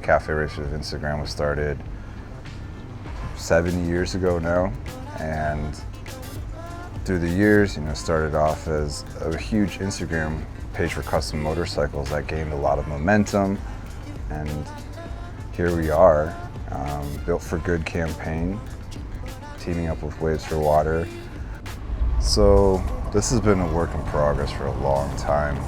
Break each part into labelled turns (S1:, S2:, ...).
S1: Cafe Racer of Instagram was started 7 years ago now, and through the years, started off as a huge Instagram page for custom motorcycles that gained a lot of momentum, and here we are, Built for Good campaign, teaming up with Waves for Water. So this has been a work in progress for a long time.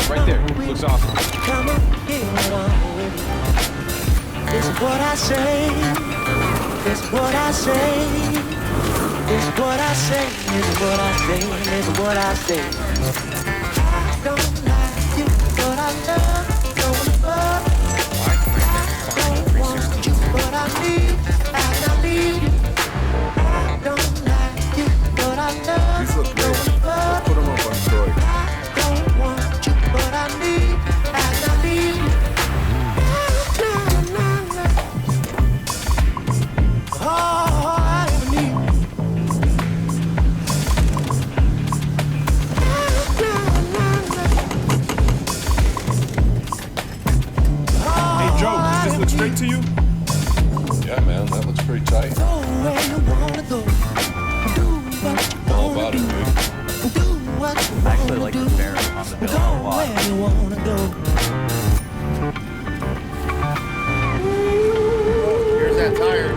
S2: Right there, looks awesome.
S3: Come on, get on with it. This is what I say. This is what I say. This is what I say. This is what I say. This is what I say. I don't like you, but I love you. I don't want you, but I need. I need you. I don't like you, but I love you.
S4: These look great. Let's put them up on story.
S3: But I need, I need you. Oh, I need you.
S4: Hey Joe, does this look straight to you?
S5: Yeah, man, that looks pretty tight.
S3: Go where you wanna go. Do what you
S5: All
S3: wanna
S5: about
S3: do.
S5: it, dude.
S3: Do what you
S6: I actually
S3: wanna
S6: like
S3: do.
S6: the bearing on the bill
S3: Go
S6: a lot.
S3: where you wanna go.
S2: Here's that tire.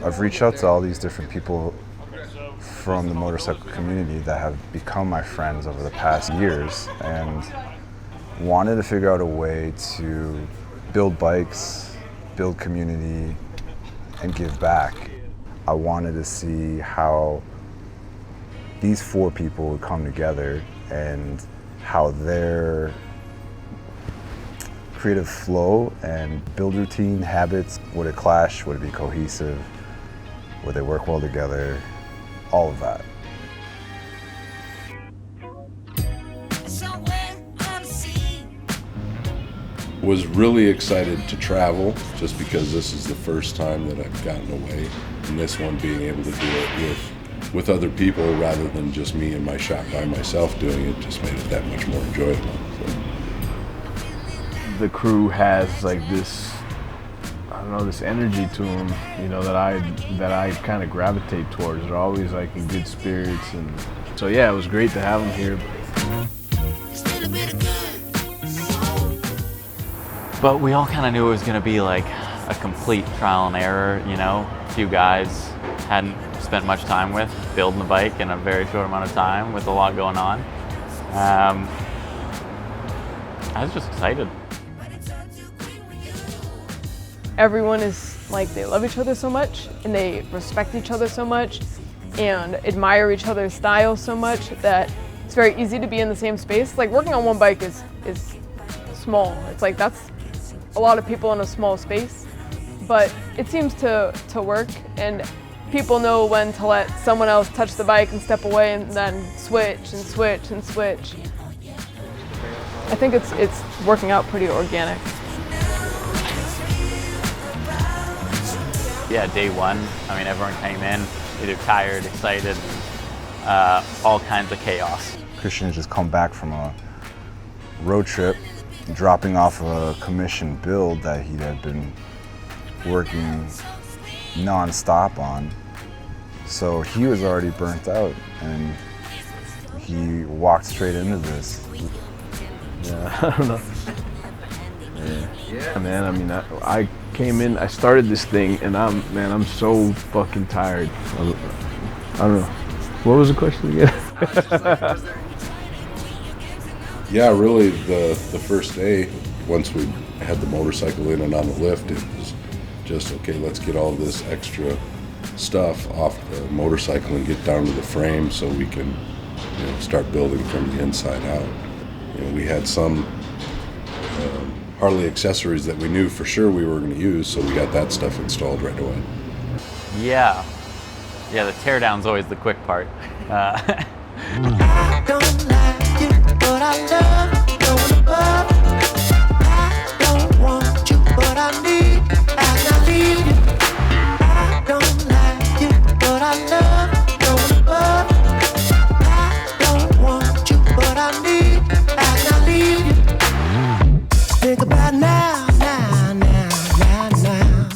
S1: I've reached out to all these different people from the motorcycle community that have become my friends over the past years, and wanted to figure out a way to build bikes, build community, and give back. I wanted to see how these four people would come together and how their creative flow and build routine habits, would it clash, would it be cohesive, would they work well together, all of that.
S5: Was really excited to travel just because this is the first time that I've gotten away, and this one being able to do it with other people rather than just me in my shop by myself doing it just made it that much more enjoyable. So.
S7: The crew has like this, I don't know, this energy to them, that I kind of gravitate towards. They're always like in good spirits, and so yeah, it was great to have them here.
S6: But we all kind of knew it was going to be like a complete trial and error, A few guys hadn't spent much time with, building the bike in a very short amount of time with a lot going on. I was just excited.
S8: Everyone is like, they love each other so much and they respect each other so much and admire each other's style so much that it's very easy to be in the same space. Like working on one bike is small. It's like that's a lot of people in a small space, but it seems to work, and people know when to let someone else touch the bike and step away and then switch and switch and switch. I think it's working out pretty organic.
S6: Yeah, day one, everyone came in either tired, excited, all kinds of chaos.
S1: Cristian had just come back from a road trip, dropping off a commissioned build that he had been working non-stop on. So he was already burnt out, and he walked straight into this.
S7: Yeah, I don't know. Yeah, man. I came in, I started this thing, and I'm so fucking tired. I don't know. What was the question again?
S5: Yeah, really, the first day, once we had the motorcycle in and on the lift, it was just, okay, let's get all this extra stuff off the motorcycle and get down to the frame so we can, you know, start building from the inside out. You know, we had some Harley accessories that we knew for sure we were going to use, so we got that stuff installed right away.
S6: Yeah, the teardown's always the quick part.
S3: I don't like you, but I love you going above. I don't want you, but I need and I need you. I don't like you, but I love you going above. I don't want you, but I need and I need you. Think about now, now, now, now, now.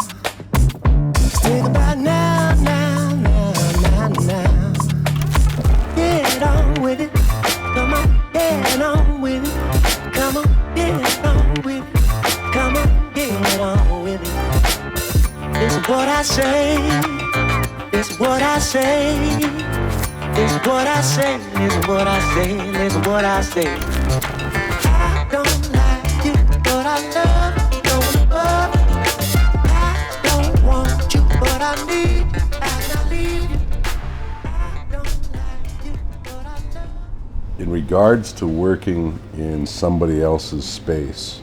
S3: Think about now, now, now, now, now. Get on with it, come on, get on with it. Come on, get on with it. Come on, get on with it. It's what I say, it's what I say. It's what I say, it's what I say, it's what I say. I don't like you, but I love you going above. I don't want you, but I need and I need you. I don't like you, but I love you.
S5: In regards to working in somebody else's space,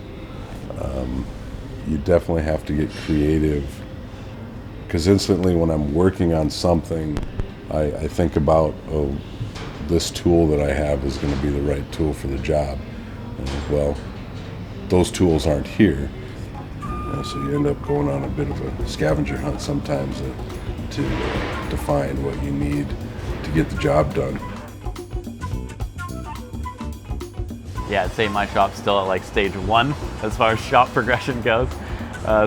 S5: you definitely have to get creative, because instantly when I'm working on something, I think about, oh, this tool that I have is going to be the right tool for the job. And, well, those tools aren't here, so you end up going on a bit of a scavenger hunt sometimes to find what you need to get the job done.
S6: Yeah, I'd say my shop's still at like stage 1 as far as shop progression goes.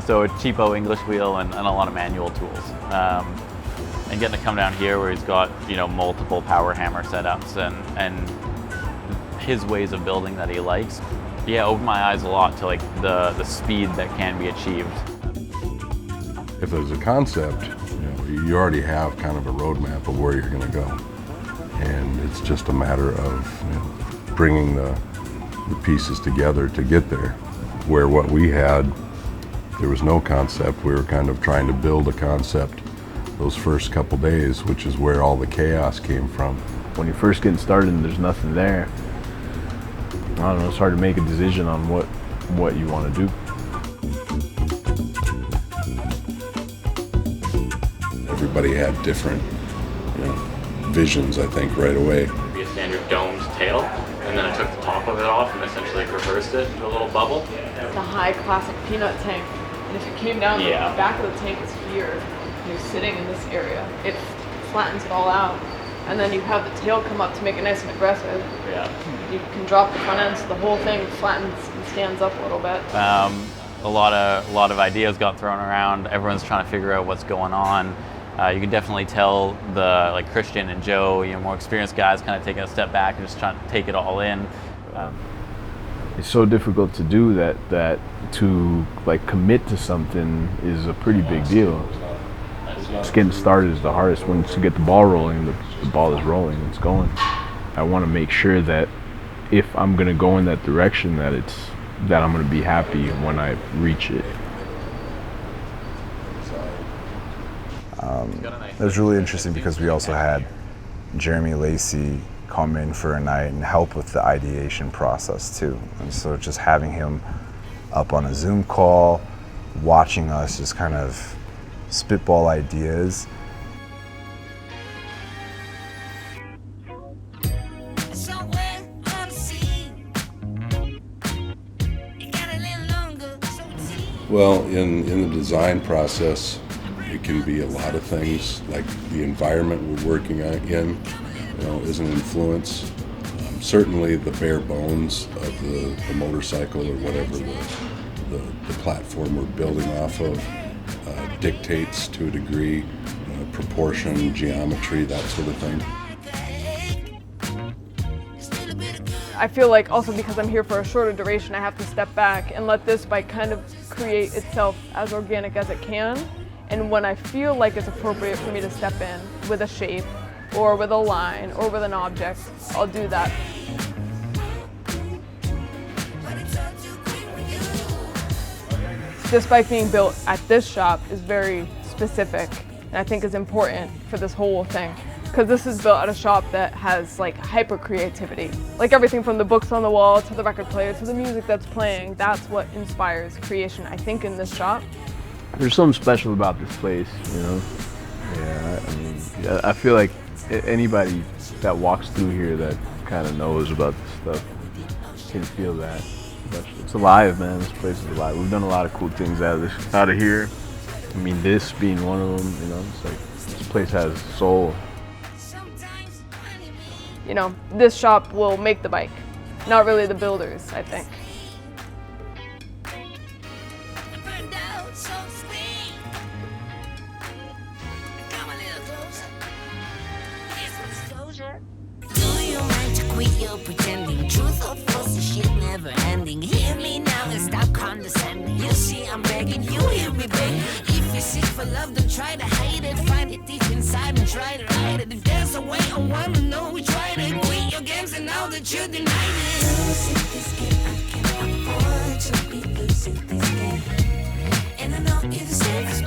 S6: So a cheapo English wheel and a lot of manual tools. And getting to come down here where he's got, you know, multiple power hammer setups and his ways of building that he likes. Yeah, opened my eyes a lot to like the speed that can be achieved.
S5: If there's a concept, you already have kind of a roadmap of where you're going to go. And it's just a matter of bringing the pieces together to get there. Where what we had, there was no concept. We were kind of trying to build a concept those first couple days, which is where all the chaos came from.
S7: When you're first getting started and there's nothing there, I don't know, it's hard to make a decision on what you want to do.
S5: Everybody had different, visions, I think, right away.
S6: It'd be a standard domed tail, and then I took the top of it off and essentially reversed it into a little bubble.
S8: The high classic peanut tank. And if you came down, the back of the tank is here. You're sitting in this area. It flattens it all out. And then you have the tail come up to make it nice and aggressive.
S6: Yeah.
S8: You can drop the front end so the whole thing flattens and stands up a little bit.
S6: A lot of ideas got thrown around. Everyone's trying to figure out what's going on. You can definitely tell like Cristian and Joe, more experienced guys, kind of taking a step back and just trying to take it all in.
S7: It's so difficult to do that to like commit to something is a pretty big deal. Just getting started is the hardest. Once you get the ball rolling, the ball is rolling, it's going. I want to make sure that if I'm going to go in that direction, that I'm going to be happy when I reach it.
S1: It was really interesting because we also had Jeremy Lacy come in for a night and help with the ideation process too. And so just having him up on a Zoom call, watching us just kind of spitball ideas.
S5: Well, in the design process, it can be a lot of things, like the environment we're working in, is an influence. Certainly the bare bones of the motorcycle or whatever the platform we're building off of dictates to a degree, proportion, geometry, that sort of thing.
S8: I feel like also because I'm here for a shorter duration, I have to step back and let this bike kind of create itself as organic as it can. And when I feel like it's appropriate for me to step in with a shape or with a line or with an object, I'll do that. this bike being built at this shop is very specific, and I think is important for this whole thing. Because this is built at a shop that has like hyper creativity. Like everything from the books on the wall to the record player to the music that's playing, that's what inspires creation, I think, in this shop.
S7: There's something special about this place, you know? Yeah, I mean, I feel like anybody that walks through here that kind of knows about this stuff can feel that. But it's alive, man. This place is alive. We've done a lot of cool things out of here. I mean, this being one of them, you know, it's like, this place has soul.
S8: You know, this shop will make the bike, not really the builders, I think.
S3: Do you mind to quit your pretending? Truth or false, this shit never ending. Hear me now and stop condescending. You see, I'm begging, you hear me begging. If you're sick for love, don't try to hide it. Find it deep inside and try to hide it. If there's a way, I wanna know which way to quit your games and now that you denied it. Losing this game, I can't afford to be losing this game. And I know it is safe,